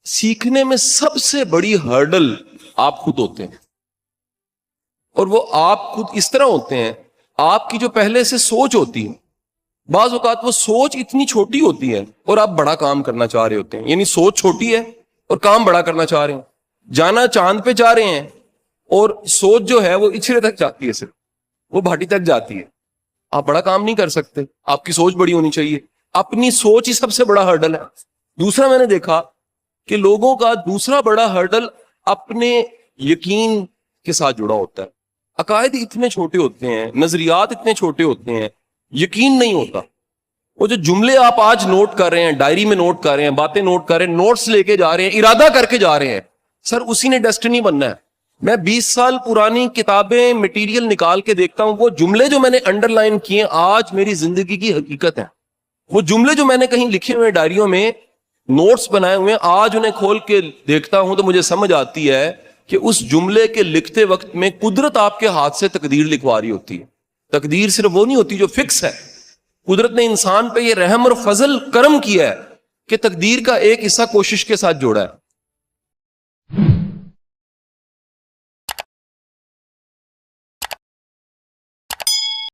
سیکھنے میں سب سے بڑی ہرڈل آپ خود ہوتے ہیں، اور وہ آپ خود اس طرح ہوتے ہیں، آپ کی جو پہلے سے سوچ ہوتی ہے، بعض اوقات وہ سوچ اتنی چھوٹی ہوتی ہے اور آپ بڑا کام کرنا چاہ رہے ہوتے ہیں، یعنی سوچ چھوٹی ہے اور کام بڑا کرنا چاہ رہے ہیں، جانا چاند پہ چاہ رہے ہیں اور سوچ جو ہے وہ اچھلے تک جاتی ہے، صرف وہ بھاٹی تک جاتی ہے، آپ بڑا کام نہیں کر سکتے، آپ کی سوچ بڑی ہونی چاہیے، اپنی سوچ ہی سب سے بڑا ہرڈل ہے۔ دوسرا میں نے دیکھا کہ لوگوں کا دوسرا بڑا ہرڈل اپنے یقین کے ساتھ جڑا ہوتا ہے، عقائد اتنے چھوٹے ہوتے ہیں، نظریات اتنے چھوٹے ہوتے ہیں، یقین نہیں ہوتا۔ وہ جو جملے آپ آج نوٹ کر رہے ہیں، ڈائری میں نوٹ کر رہے ہیں، باتیں نوٹ کر رہے ہیں، نوٹس لے کے جا رہے ہیں، ارادہ کر کے جا رہے ہیں، سر اسی نے ڈیسٹنی بننا ہے۔ میں 20 سال پرانی کتابیں مٹیریل نکال کے دیکھتا ہوں، وہ جملے جو میں نے انڈر لائن کیے آج میری زندگی کی حقیقت ہے۔ وہ جملے جو میں نے کہیں لکھے ہوئے ڈائریوں میں نوٹس بنائے ہوئے، آج انہیں کھول کے دیکھتا ہوں تو مجھے سمجھ آتی ہے کہ اس جملے کے لکھتے وقت میں قدرت آپ کے ہاتھ سے تقدیر لکھوا رہی ہوتی ہے۔ تقدیر صرف وہ نہیں ہوتی جو فکس ہے، قدرت نے انسان پہ یہ رحم اور فضل کرم کیا ہے کہ تقدیر کا ایک حصہ کوشش کے ساتھ جوڑا ہے۔